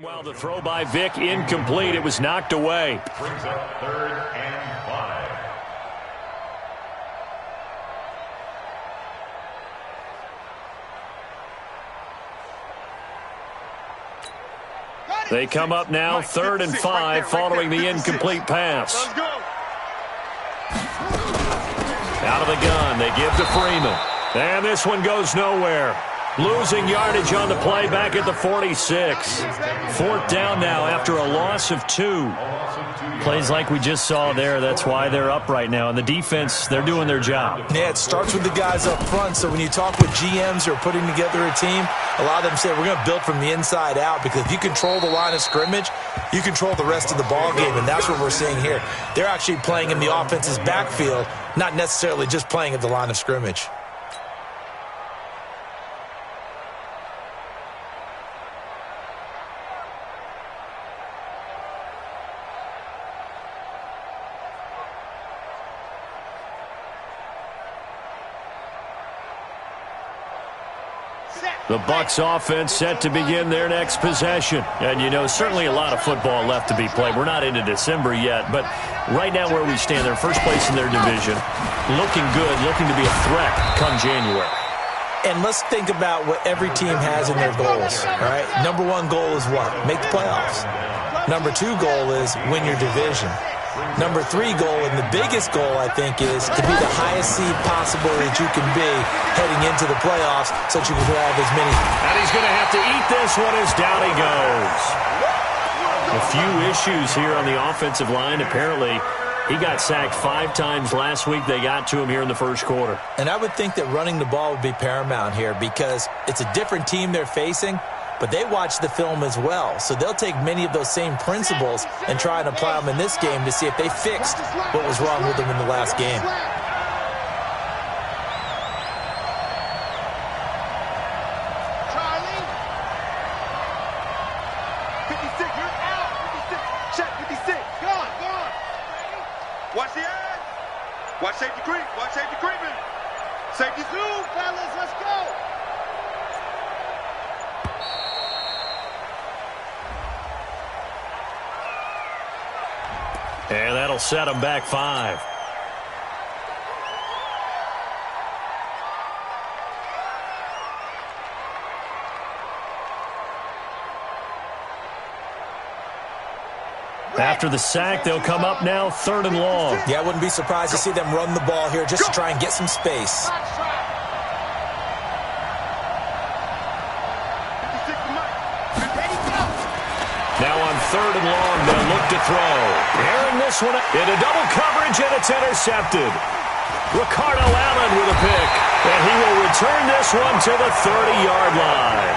While the throw by Vic incomplete, it was knocked away. Brings up 3rd and 5. They come up now 3rd and 5 following the incomplete pass. Out of the gun, they give to Freeman. And this one goes nowhere. Losing yardage on the play back at the 46. 4th down now after a loss of 2. Plays like we just saw there. That's why they're up right now. And the defense, they're doing their job. Yeah, it starts with the guys up front. So when you talk with GMs who are putting together a team, a lot of them say we're going to build from the inside out, because if you control the line of scrimmage, you control the rest of the ball game, and that's what we're seeing here. They're actually playing in the offense's backfield, not necessarily just playing at the line of scrimmage. The Bucs offense set to begin their next possession. And, you know, certainly a lot of football left to be played. We're not into December yet, but right now where we stand, they're first place in their division. Looking good, looking to be a threat come January. And let's think about what every team has in their goals, all right? Number 1 goal is what? Make the playoffs. Number 2 goal is win your division. Number 3 goal, and the biggest goal, I think, is to be the highest seed possible that you can be heading into the playoffs, so that you can have as many. And he's going to have to eat this one as down he goes. A few issues here on the offensive line. Apparently, he got sacked 5 times last week. They got to him here in the first quarter. And I would think that running the ball would be paramount here, because it's a different team they're facing, but they watch the film as well. So they'll take many of those same principles and try and apply them in this game to see if they fixed what was wrong with them in the last game. Charlie. 56, you're out. 56, check 56. Go on. Watch the edge. Watch safety creep. Watch safety creeping. Safety zoom, fellas. Let's go. And that'll set them back 5. After the sack, they'll come up now 3rd and long. Yeah, I wouldn't be surprised to see them run the ball here just to try and get some space. Now on 3rd and long, they'll look to throw. Airing this one into double coverage, and it's intercepted. Ricardo Allen with a pick, and he will return this one to the 30-yard line.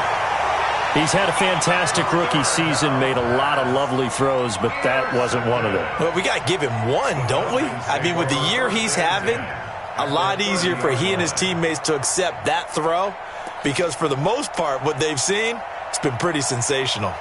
He's had a fantastic rookie season, made a lot of lovely throws, but that wasn't one of them. Well, we got to give him one, don't we? I mean, with the year he's having, a lot easier for he and his teammates to accept that throw, because for the most part, what they've seen, it's been pretty sensational.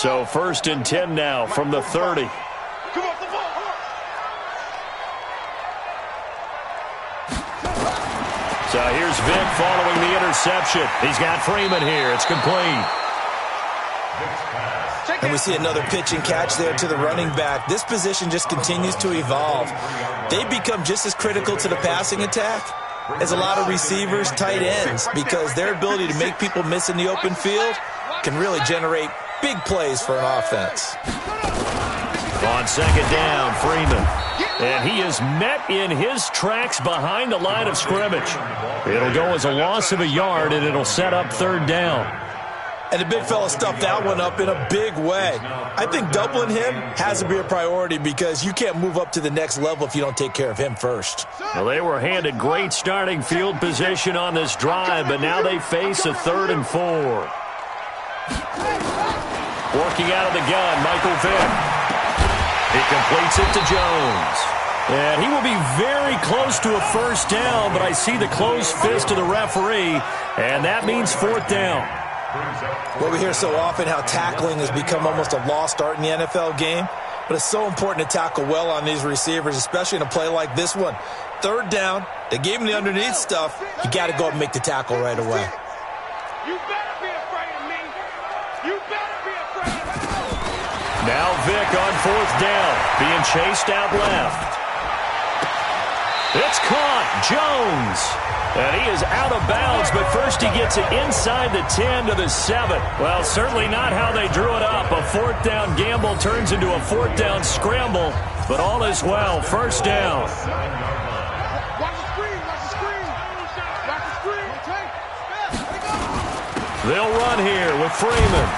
So 1st and 10 now from the 30. Come on, come on. So here's Vic following the interception. He's got Freeman here. It's complete. And we see another pitch and catch there to the running back. This position just continues to evolve. They become just as critical to the passing attack as a lot of receivers, tight ends, because their ability to make people miss in the open field can really generate big plays for an offense. On 2nd down, Freeman. And he is met in his tracks behind the line of scrimmage. It'll go as a loss of a yard, and it'll set up 3rd down. And the big fella stuffed that one up in a big way. I think doubling him has to be a priority because you can't move up to the next level if you don't take care of him first. Well, they were handed great starting field position on this drive, but now they face a 3rd and 4. Working out of the gun, Michael Vick. He completes it to Jones. And he will be very close to a 1st down, but I see the closed fist of the referee, and that means 4th down. Well, we hear so often how tackling has become almost a lost art in the NFL game, but it's so important to tackle well on these receivers, especially in a play like this one. 3rd down, they gave him the underneath stuff. You got to go up and make the tackle right away. You better be afraid of me. You better be afraid of me. Now Vick on 4th down, being chased out left. It's caught, Jones. And he is out of bounds, but first he gets it inside the 10 to the 7. Well, certainly not how they drew it up. A 4th down gamble turns into a 4th down scramble, but all is well. 1st down. Watch the screen, watch the screen. Watch the screen. They'll run here with Freeman.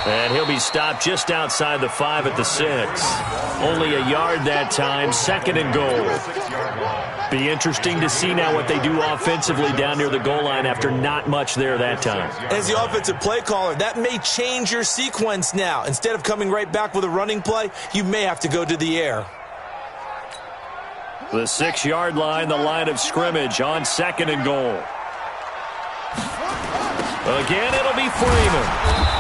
And he'll be stopped just outside the 5 at the 6. Only a yard that time, 2nd and goal. Be interesting to see now what they do offensively down near the goal line after not much there that time. As the offensive play caller, that may change your sequence now. Instead of coming right back with a running play, you may have to go to the air. The 6-yard line, the line of scrimmage on 2nd and goal. Again, it'll be Freeman.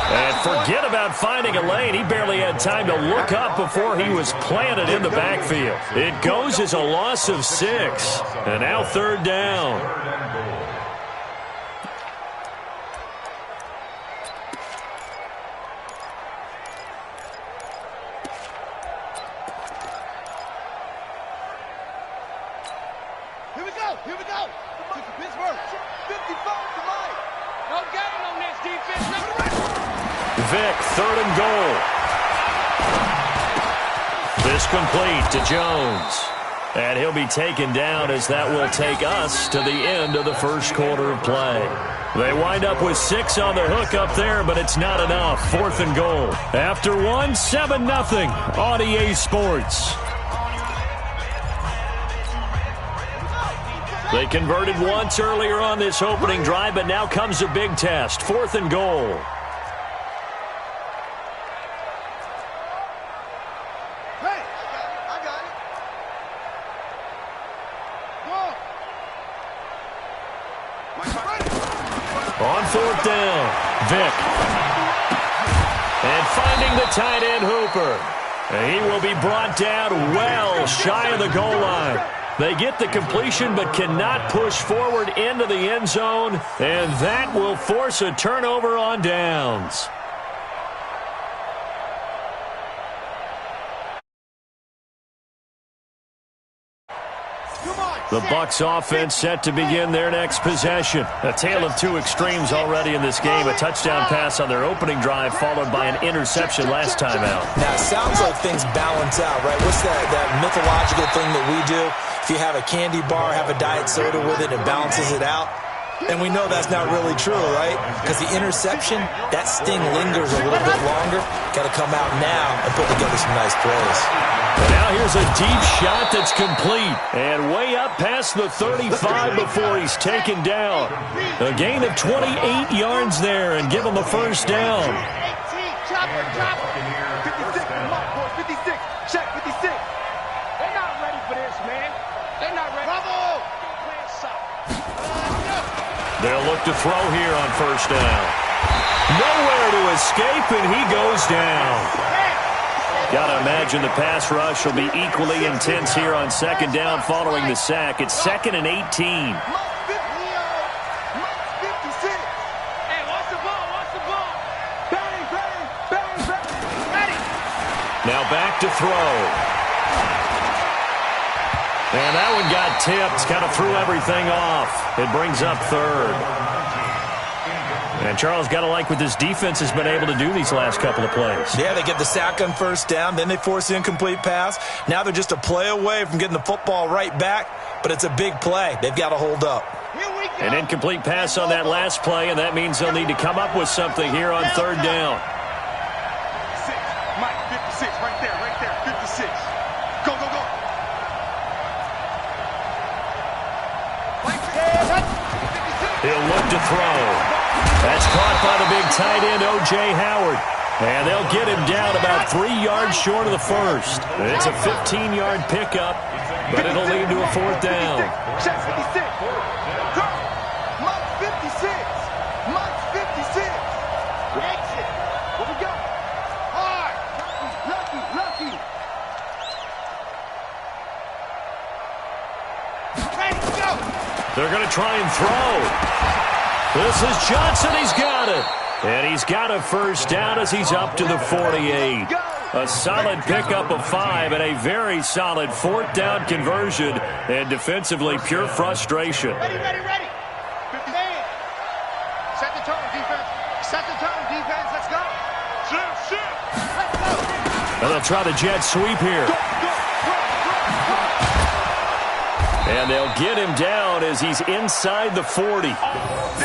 And forget about finding a lane. He barely had time to look up before he was planted in the backfield. It goes as a loss of 6. And now 3rd down. Here we go, here we go. Pittsburgh, 55 to life. No gain on this defense. Vick, 3rd and goal. This complete to Jones. And he'll be taken down as that will take us to the end of the 1st quarter of play. They wind up with 6 on the hook up there, but it's not enough. 4th and goal. After 1, 7-0 on EA Sports. They converted once earlier on this opening drive, but now comes a big test. 4th and goal. On 4th down, Vick. And finding the tight end, Hooper. And he will be brought down well shy of the goal line. They get the completion but cannot push forward into the end zone, and that will force a turnover on downs. The Bucs offense set to begin their next possession. A tale of 2 extremes already in this game. A touchdown pass on their opening drive followed by an interception last time out. Now, it sounds like things balance out, right? What's that mythological thing that we do? If you have a candy bar, have a diet soda with it, it balances it out. And we know that's not really true, right? Because the interception, that sting lingers a little bit longer. Got to come out now and put together some nice plays. Now here's a deep shot that's complete. And way up past the 35 before he's taken down. A gain of 28 yards there and give him a 1st down. 56, come on, boys, 56. Check, 56. They're not ready for this, man. They're not ready. Bravo! They'll look to throw here on 1st down. Nowhere to escape, and he goes down. Got to imagine the pass rush will be equally intense here on second down following the sack. It's 2nd and 18. Now back to throw. And that one got tipped, kind of threw everything off. It brings up 3rd. And Charles, got to like what this defense has been able to do these last couple of plays. Yeah, they get the sack on 1st down, then they force the incomplete pass. Now they're just a play away from getting the football right back, but it's a big play. They've got to hold up. An incomplete pass on that last play, and that means they'll need to come up with something here on 3rd down. Mike, 56, right there, 56. Go, go, go. He'll look to throw. That's caught by the big tight end, O.J. Howard. And they'll get him down about 3 yards short of the first. It's a 15-yard pickup, but it'll lead to a 4th down. Check 56. Mike 56. Mike 56. Exit. Where we go? Hard. Lucky. Ready, go. They're going to try and throw. This is Johnson. He's got it. And he's got a 1st down as he's up to the 48. A solid pickup of 5 and a very solid 4th down conversion. And defensively, pure frustration. Ready. Set the tone, defense. Let's go. Shift. Let's go. And they'll try the jet sweep here. And they'll get him down as he's inside the 40.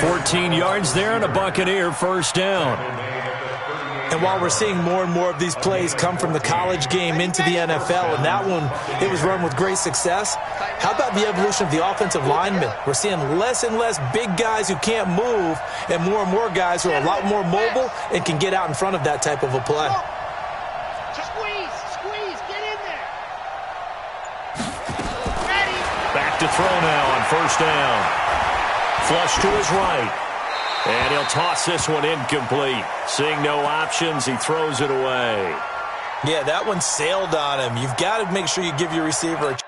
14 yards there and a Buccaneer 1st down. And while we're seeing more and more of these plays come from the college game into the NFL, and that one, it was run with great success, how about the evolution of the offensive linemen? We're seeing less and less big guys who can't move and more guys who are a lot more mobile and can get out in front of that type of a play. Squeeze, get in there. Back to throw now on 1st down. Flush to his right. And he'll toss this one incomplete. Seeing no options, he throws it away. Yeah, that one sailed on him. You've got to make sure you give your receiver a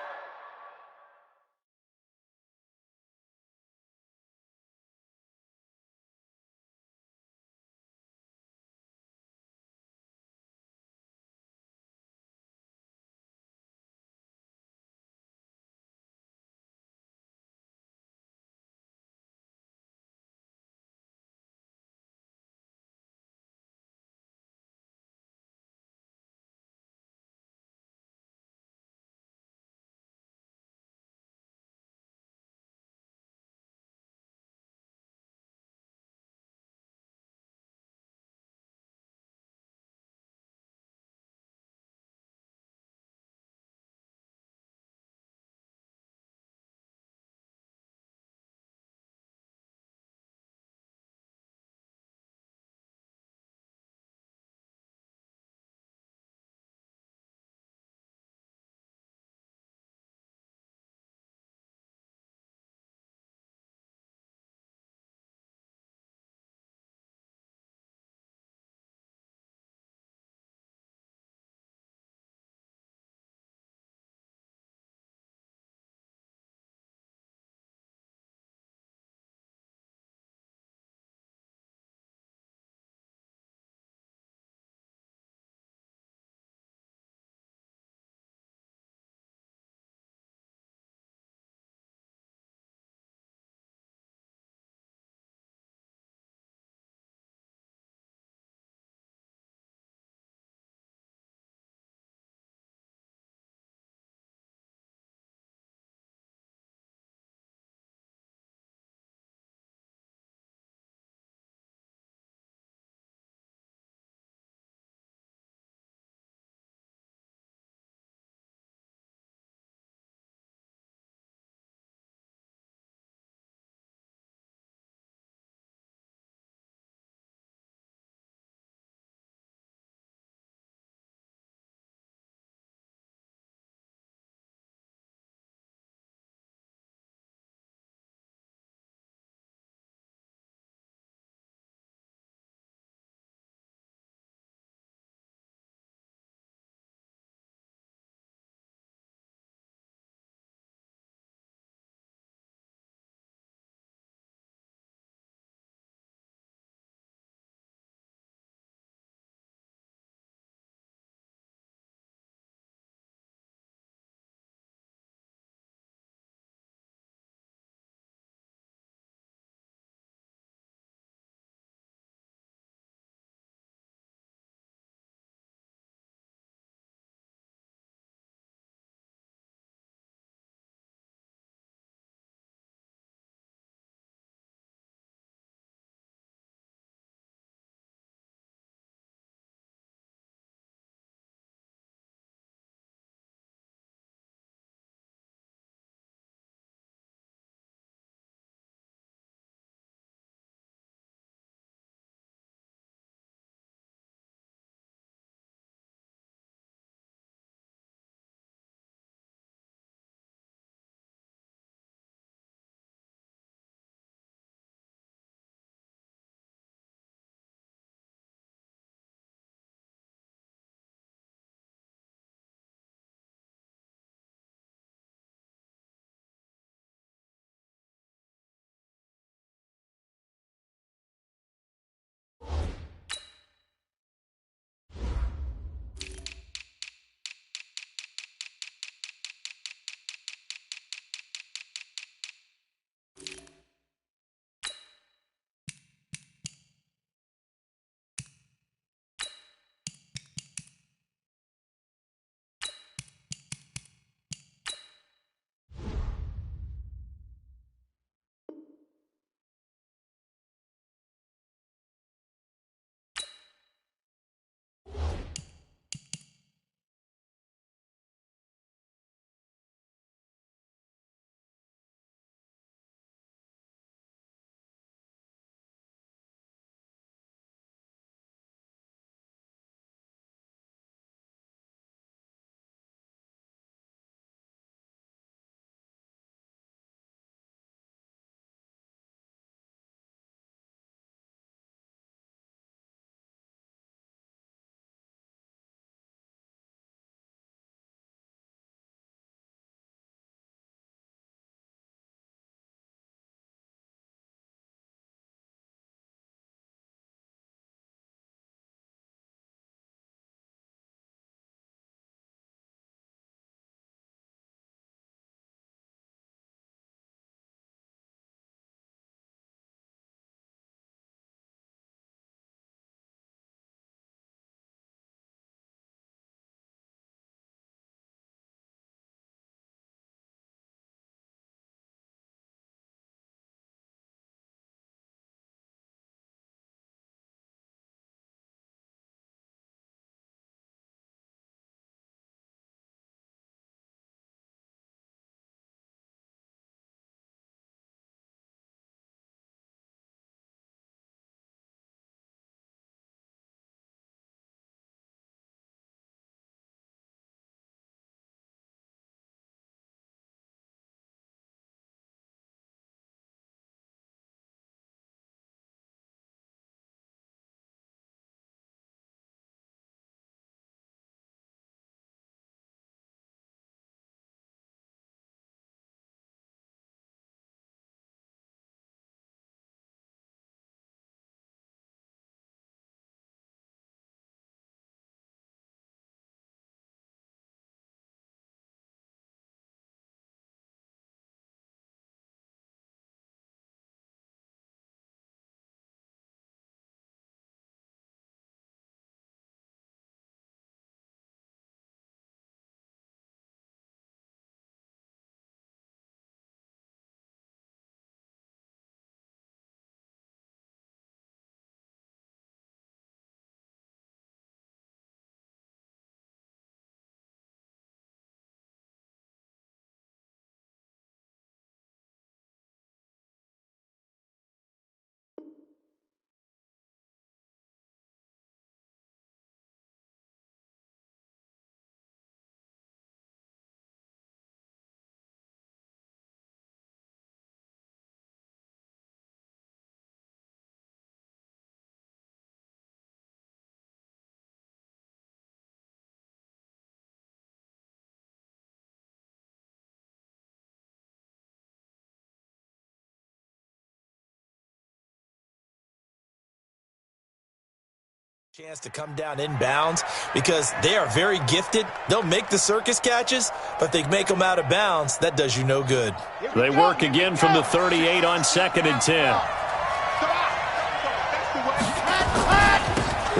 Chance to come down inbounds because they are very gifted. They'll make the circus catches, but they make them out of bounds. That does you no good. They work again from the 38 on 2nd and 10.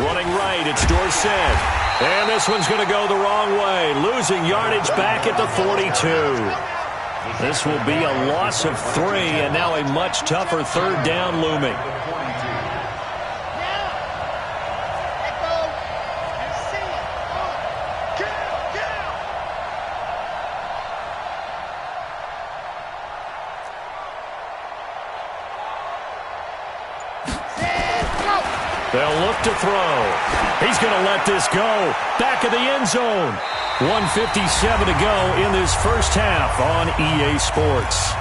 Running right, it's Dorsett. And this one's going to go the wrong way, losing yardage back at the 42. This will be a loss of 3, and now a much tougher 3rd down looming. They'll look to throw. He's going to let this go. Back of the end zone. 1:57 to go in this first half on EA Sports.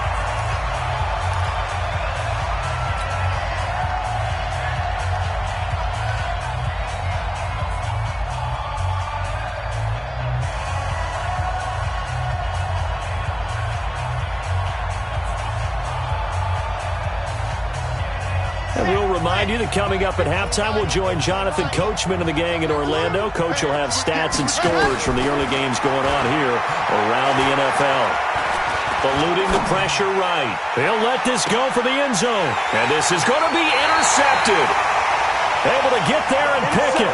You that coming up at halftime, we'll join Jonathan Coachman and the gang in Orlando. Coach will have stats and scores from the early games going on here around the NFL. Eluding the pressure right. He'll let this go for the end zone. And this is going to be intercepted. Able to get there and pick it.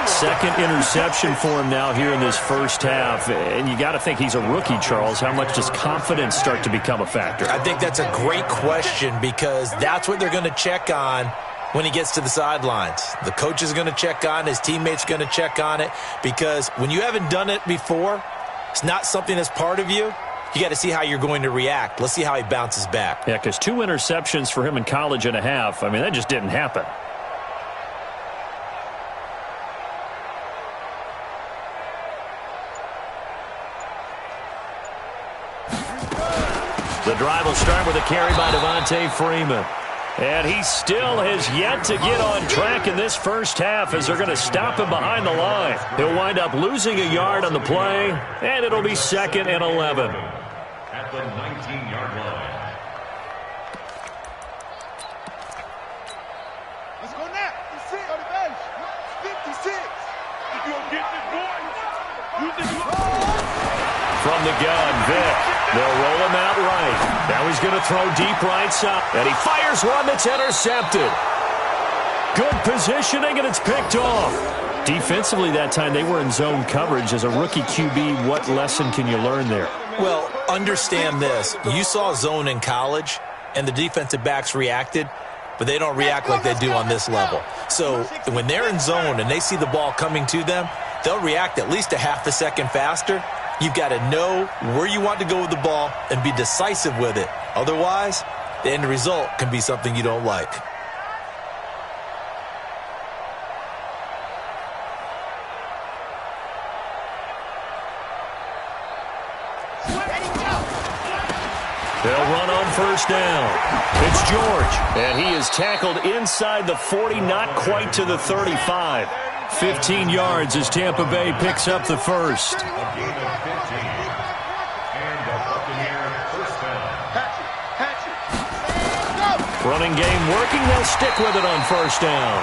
Second interception for him now here in this first half. And you got to think he's a rookie, Charles. How much does confidence start to become a factor? I think that's a great question because that's what they're going to check on when he gets to the sidelines. The coach is going to check on it. His teammates are going to check on it because when you haven't done it before, it's not something that's part of you. You got to see how you're going to react. Let's see how he bounces back. Yeah, because 2 interceptions for him in college and a half. I mean, that just didn't happen. The drive will start with a carry by Devontae Freeman. And he still has yet to get on track in this first half as they're going to stop him behind the line. He'll wind up losing a yard on the play, and it'll be 2nd and 11. At the 19-yard line. Let's go now. That's it on the bench. 56. If you don't get this boy, use it. From the gun, Vic. They'll roll him out right. Now he's going to throw deep right side. And he fires one that's intercepted. Good positioning, and it's picked off. Defensively that time, they were in zone coverage. As a rookie QB, what lesson can you learn there? Well, understand this. You saw zone in college, and the defensive backs reacted, but they don't react like they do on this level. So when they're in zone and they see the ball coming to them, they'll react at least a half a second faster. You've got to know where you want to go with the ball and be decisive with it. Otherwise, the end result can be something you don't like. They'll run on first down. It's George. And he is tackled inside the 40, not quite to the 35. 15 yards as Tampa Bay picks up the first. Running game working. They'll stick with it on first down.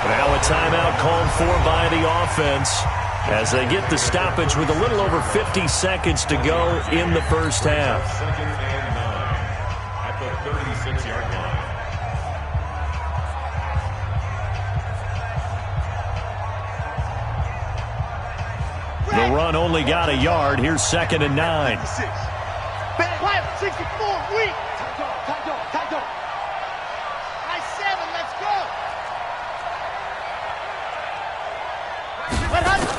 Now a timeout called for by the offense as they get the stoppage with a little over 50 seconds to go in the first half. 2nd and 9 at the 36-yard line. The run only got a yard. Here's 2nd and 9. 64, weak. Tight dog. High 7, let's go.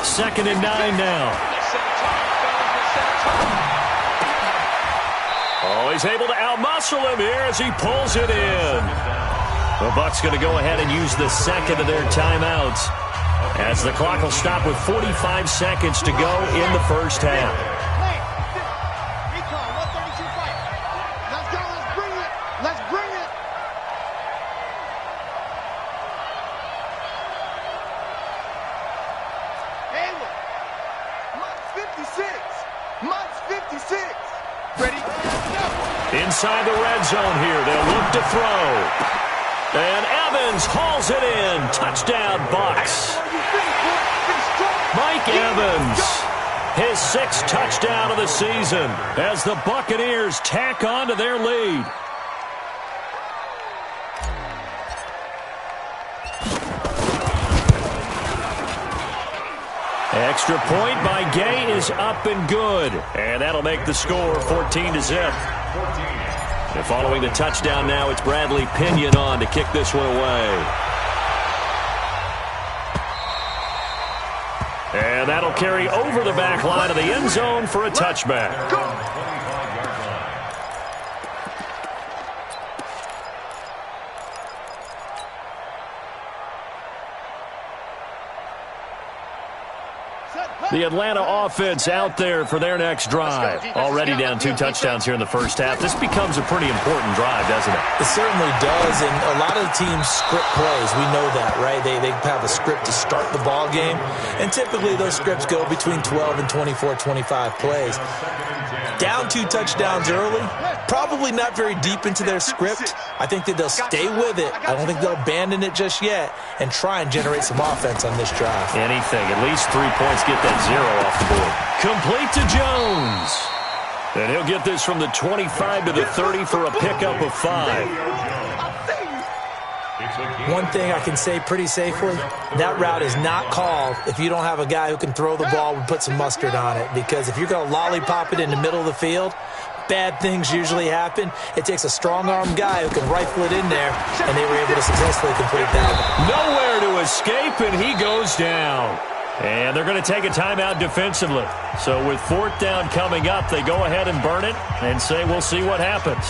2nd and 9 now. Oh, he's able to outmuscle him here as he pulls it in. The Bucs going to go ahead and use the second of their timeouts as the clock will stop with 45 seconds to go in the first half. Let's bring it. Hayward. Mott's 56. Ready? Inside the red zone here. They'll look to throw. And Evans hauls it in. Touchdown, Bucs. Evans, his 6th touchdown of the season as the Buccaneers tack on to their lead. Extra point by Gay is up and good. And that'll make the score 14-0. And following the touchdown now, it's Bradley Pinion on to kick this one away. And that'll carry over the back line of the end zone for a touchback. The Atlanta offense out there for their next drive. Already down 2 touchdowns here in the first half. This becomes a pretty important drive, doesn't it? It certainly does, and a lot of teams script plays. We know that, right? They have a script to start the ball game, and typically those scripts go between 12 and 24, 25 plays. Down 2 touchdowns early, probably not very deep into their script. I think that they'll stay with it. I don't think they'll abandon it just yet and try and generate some offense on this drive. Anything, at least 3 points, get that 0 off the board. Complete to Jones. And he'll get this from the 25 to the 30 for a pickup of 5. One thing I can say pretty safely, that route is not called if you don't have a guy who can throw the ball and put some mustard on it. Because if you're going to lollipop it in the middle of the field, bad things usually happen. It takes a strong-arm guy who can rifle it in there, and they were able to successfully complete that. Nowhere to escape, and he goes down. And they're going to take a timeout defensively. So with 4th down coming up, they go ahead and burn it and say we'll see what happens.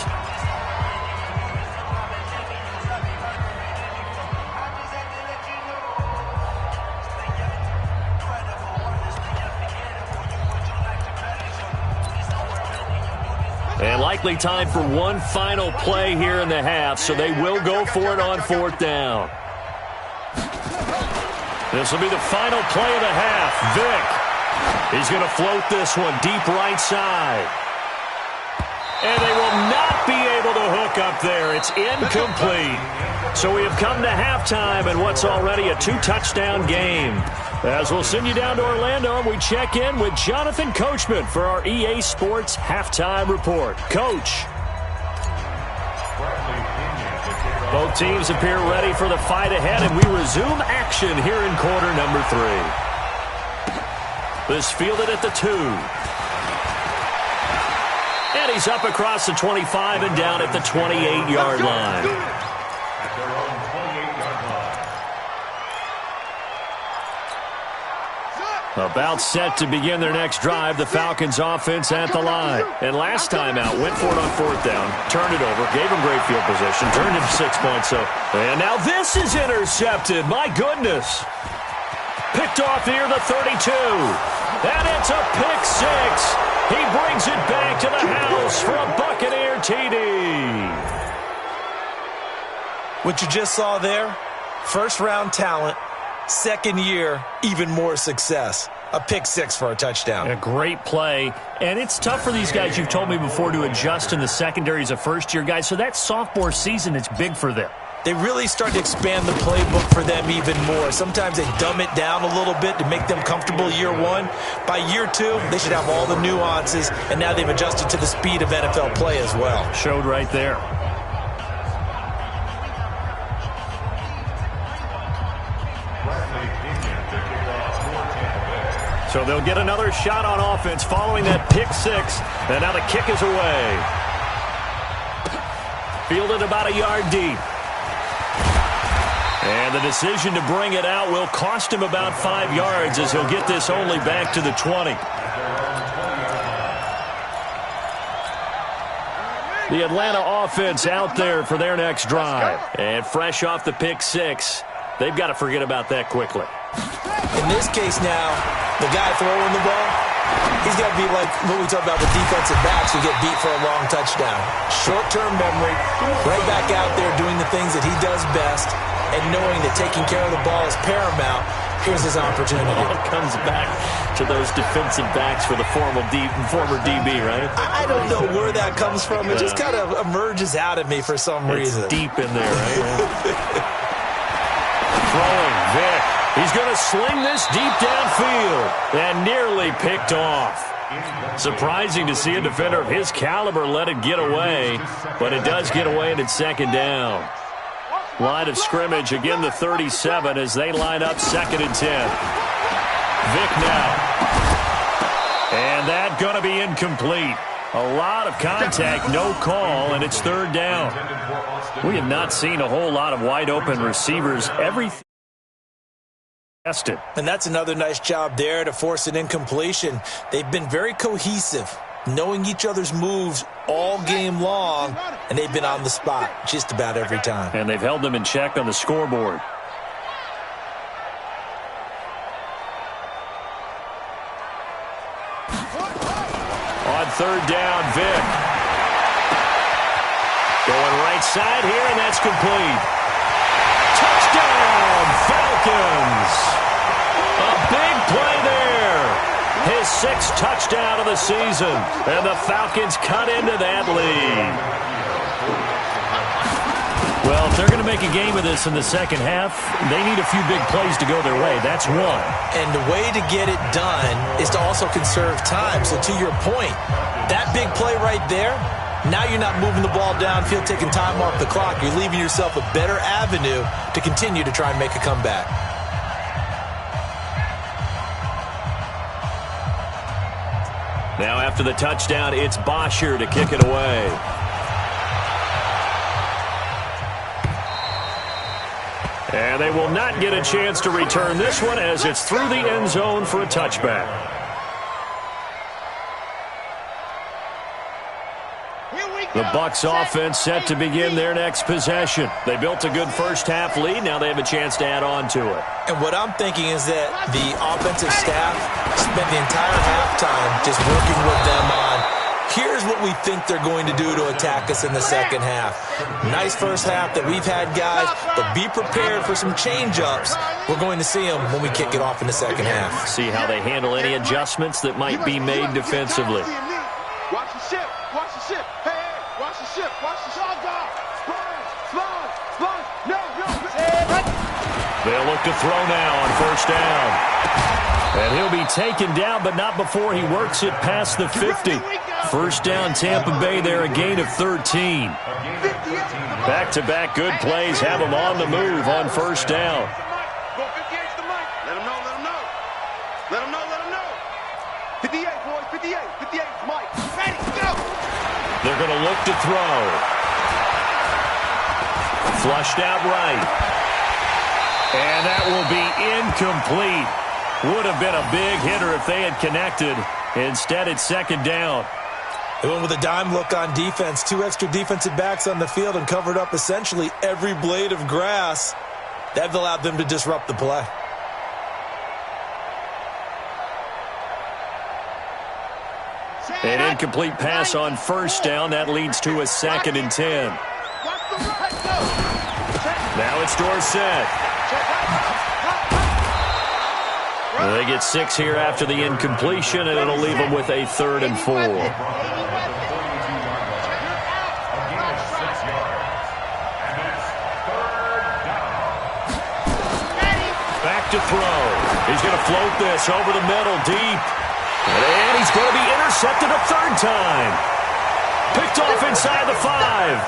And likely time for one final play here in the half, so they will go for it on 4th down. This will be the final play of the half. Vick, he's going to float this one deep right side. And they will not be able to hook up there. It's incomplete. So we have come to halftime in what's already a 2-touchdown game. As we'll send you down to Orlando, and we check in with Jonathan Coachman for our EA Sports Halftime Report. Coach. Both teams appear ready for the fight ahead, and we resume action here in quarter number 3. This fielded at the 2. And he's up across the 25 and down at the 28-yard line. About set to begin their next drive, the Falcons offense at the line. And last time out, went for it on 4th down, turned it over, gave him great field position, turned it to 6 points. And now this is intercepted. My goodness. Picked off near the 32. And it's a pick 6. He brings it back to the house for a Buccaneer TD. What you just saw there, first-round talent. Second year, even more success. A pick 6 for a touchdown. A great play. And it's tough for these guys, you've told me before, to adjust in the secondary as a first-year guy. So that sophomore season, it's big for them. They really start to expand the playbook for them even more. Sometimes they dumb it down a little bit to make them comfortable year 1. By year 2, they should have all the nuances, and now they've adjusted to the speed of NFL play as well. Showed right there. So they'll get another shot on offense following that pick 6. And now the kick is away. Fielded about a yard deep. And the decision to bring it out will cost him about 5 yards as he'll get this only back to the 20. The Atlanta offense out there for their next drive. And fresh off the pick 6, they've got to forget about that quickly. In this case now, the guy throwing the ball, he's got to be like what we talk about with defensive backs who get beat for a long touchdown. Short-term memory, right back out there doing the things that he does best, and knowing that taking care of the ball is paramount. Here's his opportunity. It all comes back to those defensive backs for the former DB, right? I don't know where that comes from. It just kind of emerges out of me for some reason. It's deep in there, right? Throwing, Vick. He's going to sling this deep downfield and nearly picked off. Surprising to see a defender of his caliber let it get away, but it does get away and it's second down. Line of scrimmage, again the 37 as they line up 2nd and 10. Vick now. And that going to be incomplete. A lot of contact, no call, and it's 3rd down. We have not seen a whole lot of wide-open receivers. Everything tested. And that's another nice job there to force an incompletion. They've been very cohesive, knowing each other's moves all game long, and they've been on the spot just about every time. And they've held them in check on the scoreboard. On 3rd down, Vick. Going right side here, and that's complete. Touchdown, Falcons! A big play there. His 6th touchdown of the season, and the Falcons cut into that lead. Well, if they're going to make a game of this in the second half, they need a few big plays to go their way. That's one. And the way to get it done is to also conserve time. So to your point, that big play right there, now you're not moving the ball downfield, taking time off the clock. You're leaving yourself a better avenue to continue to try and make a comeback. Now after the touchdown, it's Bosher to kick it away. And they will not get a chance to return this one as it's through the end zone for a touchback. The Bucs offense set to begin their next possession. They built a good first-half lead. Now they have a chance to add on to it. And what I'm thinking is that the offensive staff spent the entire halftime just working with them on, here's what we think they're going to do to attack us in the second half. Nice first half that we've had, guys, but be prepared for some change-ups. We're going to see them when we kick it off in the second half. See how they handle any adjustments that might be made defensively. Watch the ship. Watch the ship. Hey, hey, watch the ship. Watch the ship. Slide. No. They'll look to throw now on 1st down. And he'll be taken down, but not before he works it past the 50. 1st down, Tampa Bay there, a gain of 13. Back-to-back good plays have them on the move on 1st down. Let him know. 58, boys, 58, Mike. Ready, go! They're going to look to throw. Flushed out right. And that will be incomplete. Would have been a big hitter if they had connected. Instead, it's 2nd down. They went with a dime look on defense. 2 extra defensive backs on the field and covered up essentially every blade of grass. That allowed them to disrupt the play. An incomplete pass on 1st down. That leads to a 2nd and 10. Now it's Dorsett. They get 6 here after the incompletion, and it'll leave them with a 3rd and 4. Back to throw. He's going to float this over the middle deep. And he's going to be intercepted a 3rd time. Picked off inside the 5.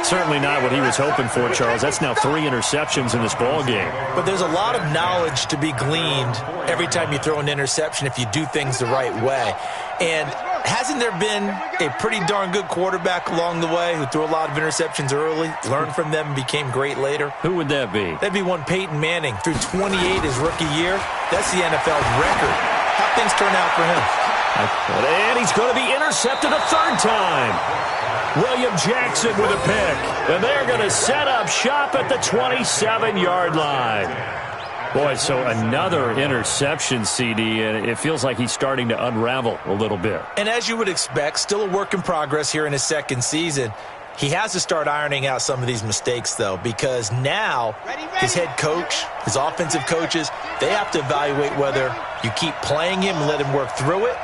Certainly not what he was hoping for, Charles. That's now 3 interceptions in this ball game. But there's a lot of knowledge to be gleaned every time you throw an interception if you do things the right way. And hasn't there been a pretty darn good quarterback along the way who threw a lot of interceptions early, learned from them, and became great later? Who would that be? That'd be one Peyton Manning. Threw 28 his rookie year. That's the NFL's record. How things turn out for him? And he's going to be intercepted a 3rd time. William Jackson with a pick. And they're going to set up shop at the 27-yard line. Boy, so another interception, CD, and it feels like he's starting to unravel a little bit. And as you would expect, still a work in progress here in his 2nd season. He has to start ironing out some of these mistakes, though, because now his head coach, his offensive coaches, they have to evaluate whether you keep playing him and let him work through it,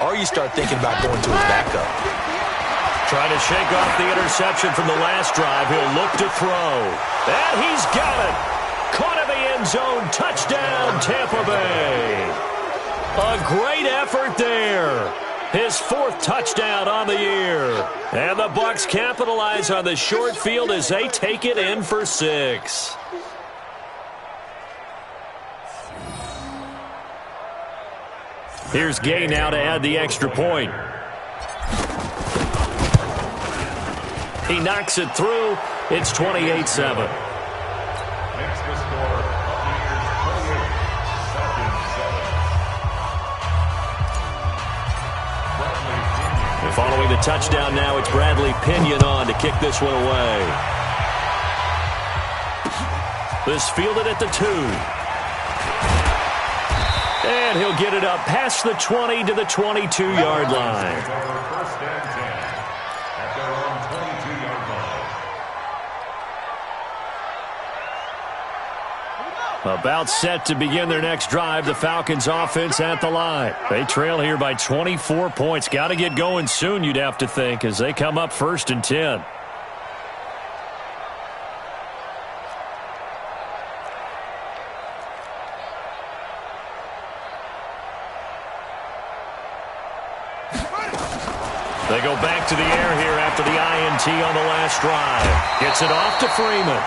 or you start thinking about going to his backup. Trying to shake off the interception from the last drive. He'll look to throw. And he's got it. Caught in the end zone. Touchdown, Tampa Bay. A great effort there. His 4th touchdown on the year. And the Bucs capitalize on the short field as they take it in for 6. Here's Gay now to add the extra point. He knocks it through. It's 28-7. Following the touchdown now, it's Bradley Pinion on to kick this one away. This fielded at the 2. And he'll get it up past the 20 to the 22-yard line. First and 10 at their own 22-yard line. About set to begin their next drive, the Falcons offense at the line. They trail here by 24 points. Got to get going soon, you'd have to think, as they come up 1st and 10. They go back to the air here after the INT on the last drive. Gets it off to Freeman.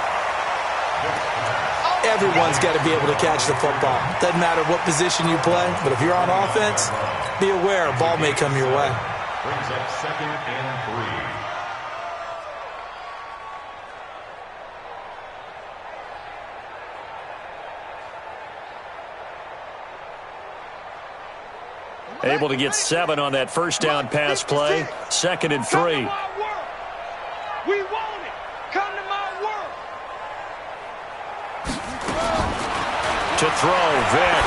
Everyone's got to be able to catch the football. Doesn't matter what position you play, but if you're on offense, be aware a ball may come your way. Brings up 2nd and 3. Able to get 7 on that first down pass play. 2nd and 3. We want it. Come to my work. To throw, Vic.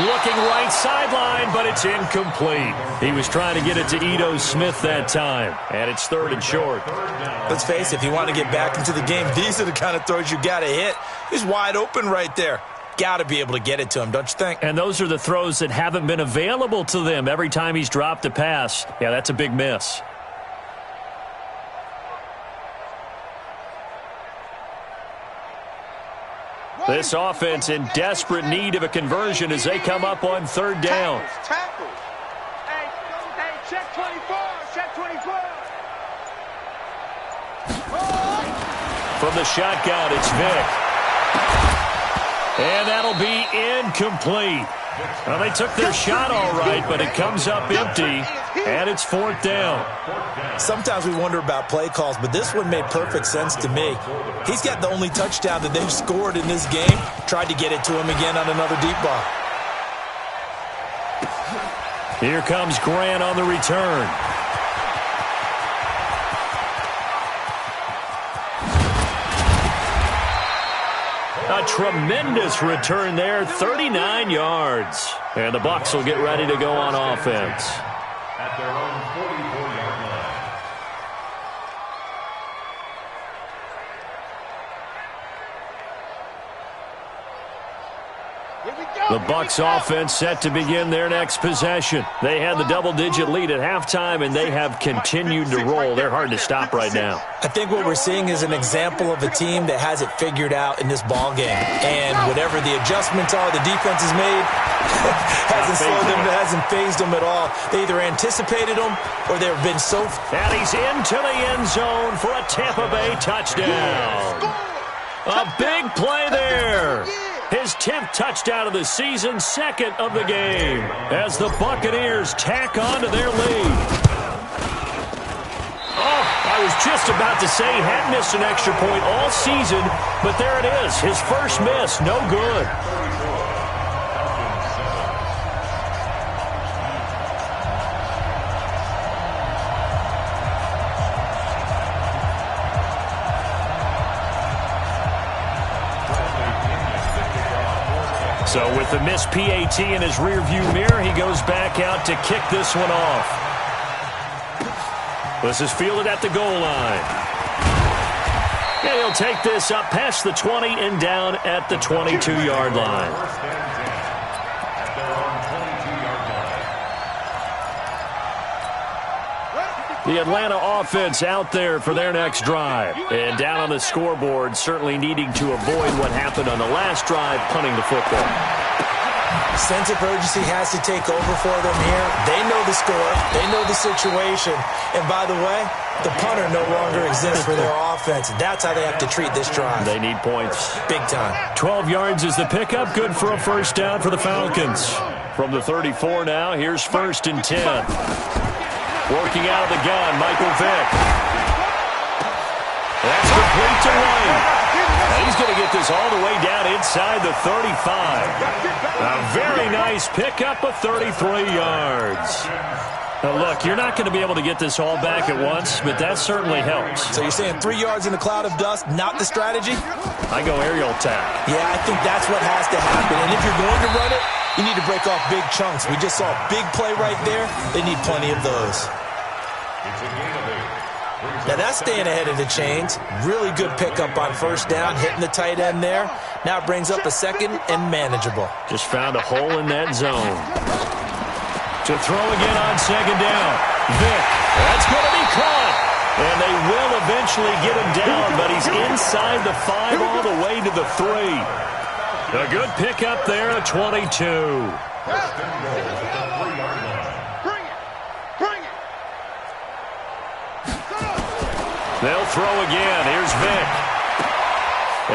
Looking right sideline, but it's incomplete. He was trying to get it to Ito Smith that time, and it's 3rd and short. Let's face it, if you want to get back into the game, these are the kind of throws you got to hit. He's wide open right there. Got to be able to get it to him, don't you think? And those are the throws that haven't been available to them every time he's dropped a pass. Yeah, that's a big miss. This offense in desperate need of a conversion as they come up on 3rd down. Tackles. Hey, check 24. Check 24. From the shotgun, it's Vic. And that'll be incomplete. Well, they took their shot all right, but it comes up empty, and it's 4th down. Sometimes we wonder about play calls, but this one made perfect sense to me. He's got the only touchdown that they've scored in this game. Tried to get it to him again on another deep ball. Here comes Grant on the return. A tremendous return there, 39 yards. And the Bucs will get ready to go on offense. At their own 44-yard line. The Bucs offense set to begin their next possession. They had the double-digit lead at halftime, and they have continued to roll. They're hard to stop right now. I think what we're seeing is an example of a team that has it figured out in this ball game. And whatever the adjustments are the defense has made, hasn't slowed them, hasn't phased them at all. They either anticipated them or they've been so... And he's into the end zone for a Tampa Bay touchdown. A big play there. His 10th touchdown of the season, 2nd of the game, as the Buccaneers tack on to their lead. Oh, I was just about to say he had missed an extra point all season, but there it is, his first miss, no good. So with the missed PAT in his rearview mirror, he goes back out to kick this one off. This is fielded at the goal line. And he'll take this up past the 20 and down at the 22-yard line. First and 10 at their own 22-yard line. The Atlanta offense out there for their next drive. And down on the scoreboard, certainly needing to avoid what happened on the last drive, punting the football. Sense of urgency has to take over for them here. They know the score. They know the situation. And by the way, the punter no longer exists for their offense. That's how they have to treat this drive. They need points. Big time. 12 yards is the pickup. Good for a first down for the Falcons. From the 34 now, here's 1st and 10. Working out of the gun, Michael Vick. That's complete to White. And he's going to get this all the way down inside the 35. A very nice pickup of 33 yards. Now, look, you're not going to be able to get this all back at once, but that certainly helps. So you're saying 3 yards in a cloud of dust, not the strategy? I go aerial attack. Yeah, I think that's what has to happen. And if you're going to run it, you need to break off big chunks. We just saw a big play right there. They need plenty of those. Now that's staying ahead of the chains. Really good pickup on first down, hitting the tight end there. Now it brings up a second and manageable. Just found a hole in that zone. To throw again on second down. Vick, that's going to be caught. And they will eventually get him down, but he's inside the 5 all the way to the 3. A good pickup there at 22. They'll throw again. Here's Vick.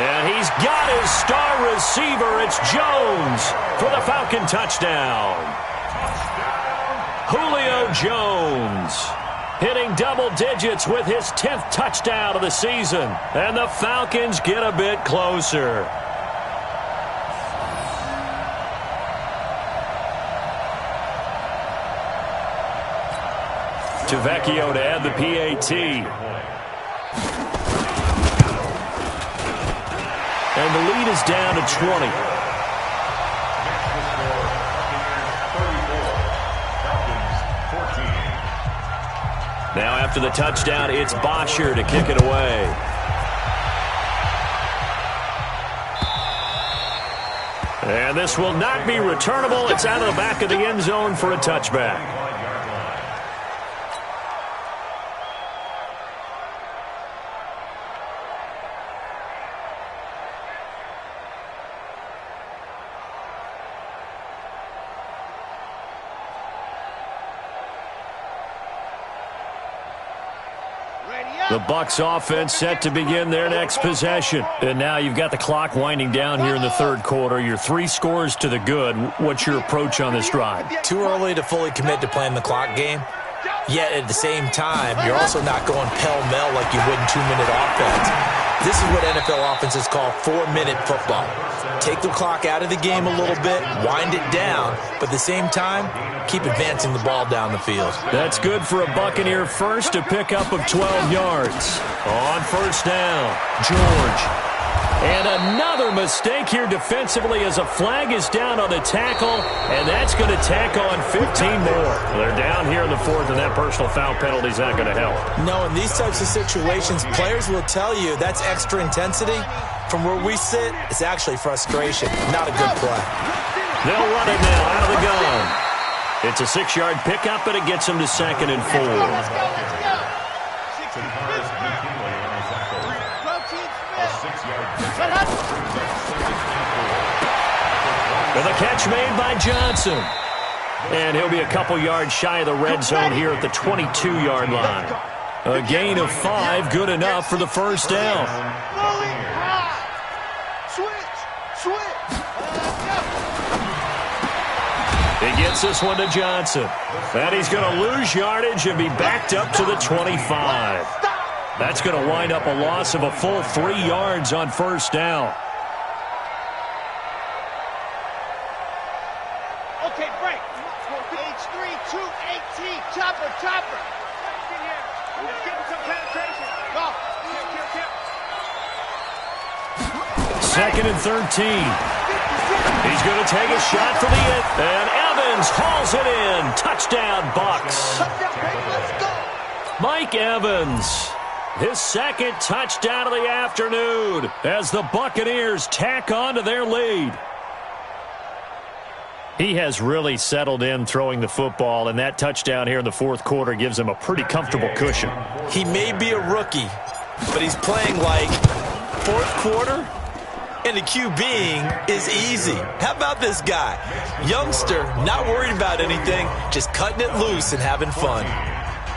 And he's got his star receiver. It's Jones for the Falcon touchdown. Julio Jones hitting double digits with his 10th touchdown of the season. And the Falcons get a bit closer. To Vecchio to add the PAT. And the lead is down to 20. Now after the touchdown, it's Bosher to kick it away. And this will not be returnable. It's out of the back of the end zone for a touchback. The Bucs offense set to begin their next possession. And now you've got the clock winding down here in the third quarter. You're 3 scores to the good. What's your approach on this drive? Too early to fully commit to playing the clock game. Yet at the same time, you're also not going pell-mell like you would in 2-minute offense. This is what NFL offenses call 4-minute football. Take the clock out of the game a little bit, wind it down, but at the same time, keep advancing the ball down the field. That's good for a Buccaneer first, a pickup of 12 yards. On first down, George. And another mistake here defensively as a flag is down on the tackle, and that's going to tack on 15 more. They're down here in the 4th, and that personal foul penalty is not going to help. No, in these types of situations, players will tell you that's extra intensity. From where we sit, it's actually frustration, not a good play. They'll run it now out of the gun. It's a 6-yard pickup, and it gets them to 2nd and 4. With a catch made by Johnson. And he'll be a couple yards shy of the red zone here at the 22-yard line. A gain of 5, good enough for the first down. He gets this one to Johnson. And he's going to lose yardage and be backed up to the 25. That's going to wind up a loss of a full 3 yards on first down. Okay, break. H3, 218. Chopper. Let's get him some penetration. Go. Second and 13. He's going to take a shot for the end. And Evans hauls it in. Touchdown, Bucs. Mike Evans. His 2nd touchdown of the afternoon as the Buccaneers tack on to their lead. He has really settled in throwing the football, and that touchdown here in the fourth quarter gives him a pretty comfortable cushion. He may be a rookie, but he's playing like fourth quarter, and the QBing is easy. How about this guy? Youngster, not worried about anything, just cutting it loose and having fun.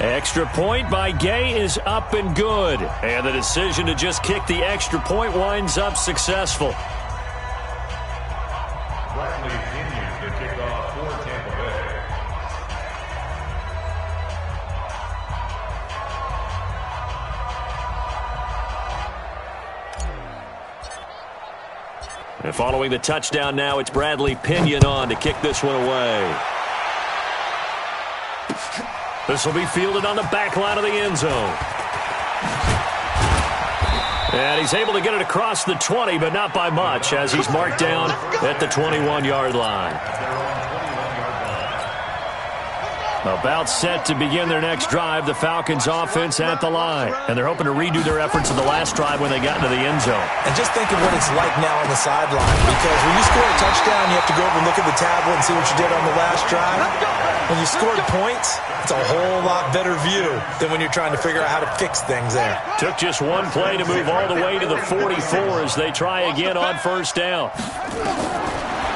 Extra point by Gay is up and good. And the decision to just kick the extra point winds up successful. Bradley Pinion to kick off for Tampa Bay. And following the touchdown now, it's Bradley Pinion on to kick this one away. This will be fielded on the back line of the end zone. And he's able to get it across the 20, but not by much, as he's marked down at the 21-yard line. About set to begin their next drive, the Falcons offense at the line. And they're hoping to redo their efforts in the last drive when they got into the end zone. And just think of what it's like now on the sideline. Because when you score a touchdown, you have to go over and look at the tablet and see what you did on the last drive. When you scored points, it's a whole lot better view than when you're trying to figure out how to fix things there. Took just one play to move all the way to the 44 as they try again on first down.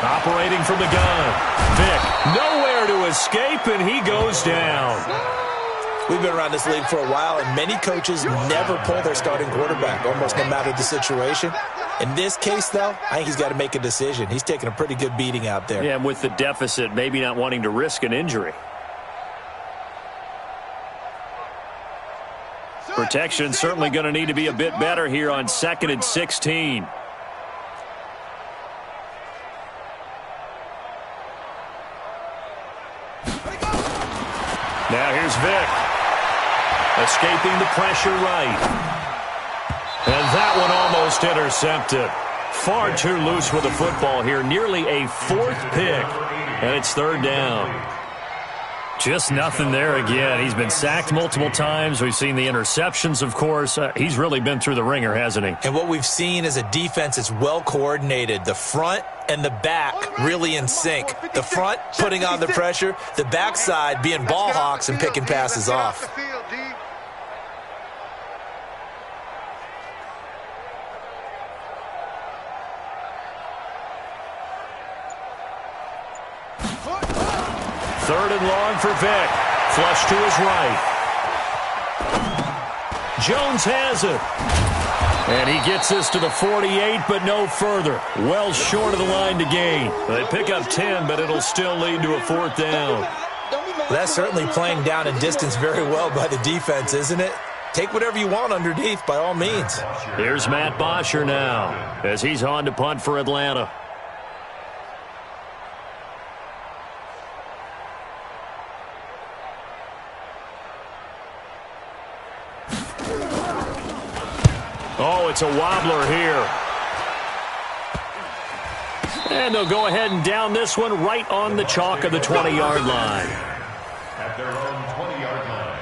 Operating from the gun. Vick, nowhere to escape, and he goes down. We've been around this league for a while, and many coaches never pull their starting quarterback, almost no matter the situation. In this case, though, I think he's got to make a decision. He's taking a pretty good beating out there. Yeah, and with the deficit, maybe not wanting to risk an injury. Protection certainly going to need to be a bit better here on 2nd and 16. Now here's Vick. Escaping the pressure right. And that one almost intercepted. Far too loose with the football here. Nearly a fourth pick. And it's third down. Just nothing there again. He's been sacked multiple times. We've seen the interceptions, of course. He's really been through the ringer, hasn't he? And what we've seen is a defense that's well coordinated. The front and the back really in sync. The front putting on the pressure. The backside being ball hawks and picking passes off. Third and long for Vick. Flush to his right. Jones has it. And he gets this to the 48, but no further. Well short of the line to gain. They pick up 10, but it'll still lead to a fourth down. That's certainly playing down and distance very well by the defense, isn't it? Take whatever you want underneath, by all means. Here's Matt Bosher now, as he's on to punt for Atlanta. Oh, it's a wobbler here. And they'll go ahead and down this one right on the chalk of the 20-yard line. At their own 20-yard line.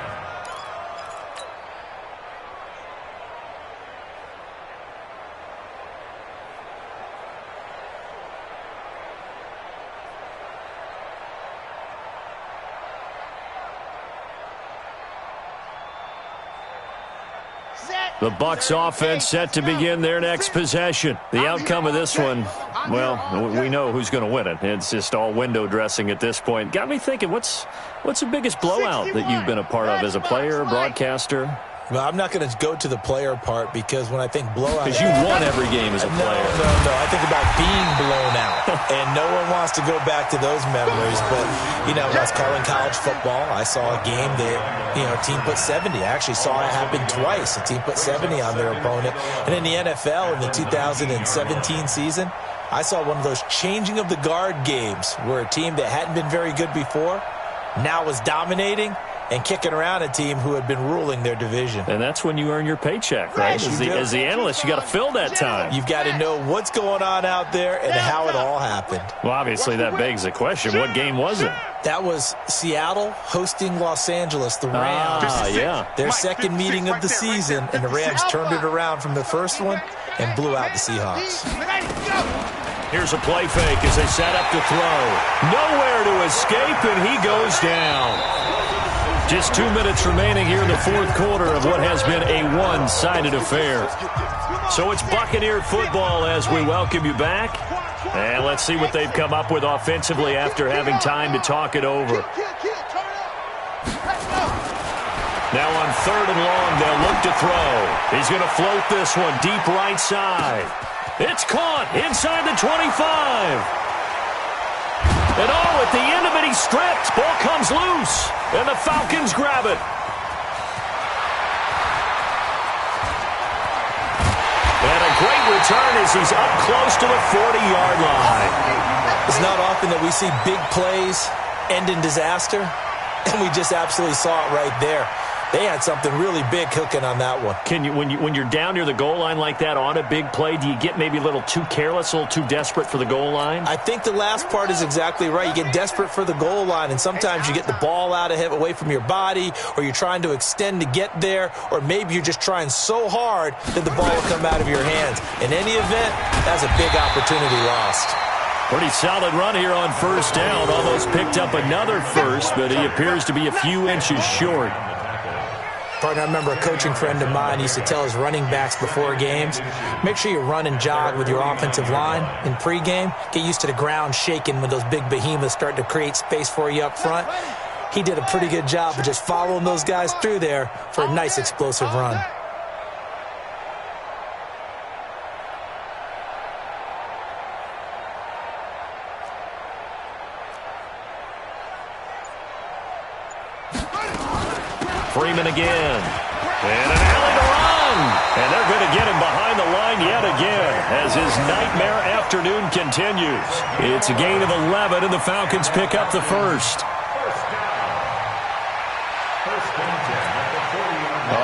The Bucs offense set to begin their next possession. The outcome of this one, well, we know who's going to win it. It's just all window dressing at this point. Got me thinking, what's the biggest blowout that you've been a part of as a player, broadcaster? Well, I'm not going to go to the player part because when I think blowout... Because you won every game as a player. No. I think about being blown out. And no one wants to go back to those memories. But, when I was calling college football, I saw a game that, a team put 70. I actually saw it happen twice. A team put 70 on their opponent. And in the NFL, in the 2017 season, I saw one of those changing of the guard games where a team that hadn't been very good before now was dominating and kicking around a team who had been ruling their division. And that's when you earn your paycheck, right? As the analyst, you got to fill that time. You've got to know what's going on out there and how it all happened. Well, obviously, that begs the question, what game was it? That was Seattle hosting Los Angeles, the Rams. Yeah. Their second meeting of the season, and the Rams turned it around from the first one and blew out the Seahawks. Here's a play fake as they set up to throw. Nowhere to escape, and he goes down. Just 2 minutes remaining here in the fourth quarter of what has been a one-sided affair. So it's Buccaneer football as we welcome you back. And let's see what they've come up with offensively after having time to talk it over. Now on 3rd and long, they'll look to throw. He's going to float this one deep right side. It's caught inside the 25. And at the end of it, he's stripped. Ball comes loose, and the Falcons grab it. And a great return as he's up close to the 40-yard line. It's not often that we see big plays end in disaster, and we just absolutely saw it right there. They had something really big cooking on that one. Can you, when you're down near the goal line like that on a big play, do you get maybe a little too careless, a little too desperate for the goal line? I think the last part is exactly right. You get desperate for the goal line, and sometimes you get the ball out of him, away from your body, or you're trying to extend to get there, or maybe you're just trying so hard that the ball will come out of your hands. In any event, that's a big opportunity lost. Pretty solid run here on first down. Almost picked up another first, but he appears to be a few inches short. Partner, I remember a coaching friend of mine used to tell his running backs before games, make sure you run and jog with your offensive line in pregame. Get used to the ground shaking when those big behemoths start to create space for you up front. He did a pretty good job of just following those guys through there for a nice explosive run. Freeman again. And an alley to run. And they're going to get him behind the line yet again as his nightmare afternoon continues. It's a gain of 11, and the Falcons pick up the first.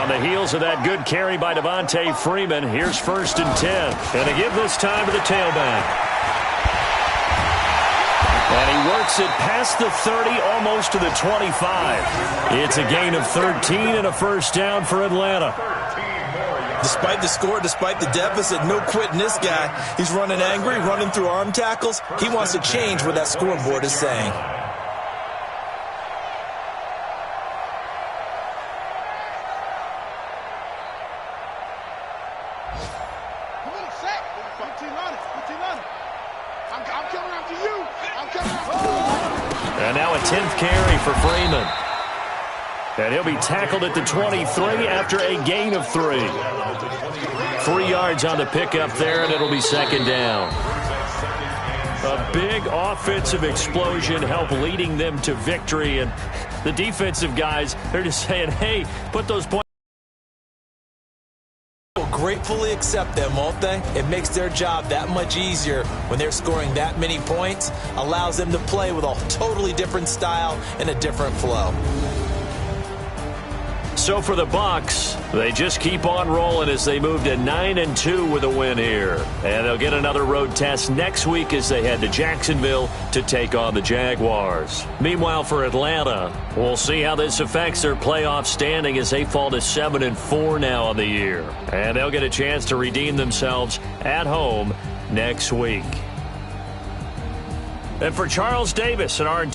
On the heels of that good carry by Devontae Freeman, here's 1st and 10. And they give this time to the tailback. And he works it past the 30, almost to the 25. It's a gain of 13 and a first down for Atlanta. Despite the score, despite the deficit, no quitting this guy. He's running angry, running through arm tackles. He wants to change what that scoreboard is saying. And now a 10th carry for Freeman. And he'll be tackled at the 23 after a gain of 3. 3 yards on the pickup there, and it'll be 2nd down. A big offensive explosion helped leading them to victory. And the defensive guys, they're just saying, hey, put those points. Will gratefully accept them, won't they? It makes their job that much easier when they're scoring that many points. Allows them to play with a totally different style and a different flow. So for the Bucs, they just keep on rolling as they move to 9-2 with a win here. And they'll get another road test next week as they head to Jacksonville to take on the Jaguars. Meanwhile, for Atlanta, we'll see how this affects their playoff standing as they fall to 7-4 now on the year. And they'll get a chance to redeem themselves at home next week. And for Charles Davis and our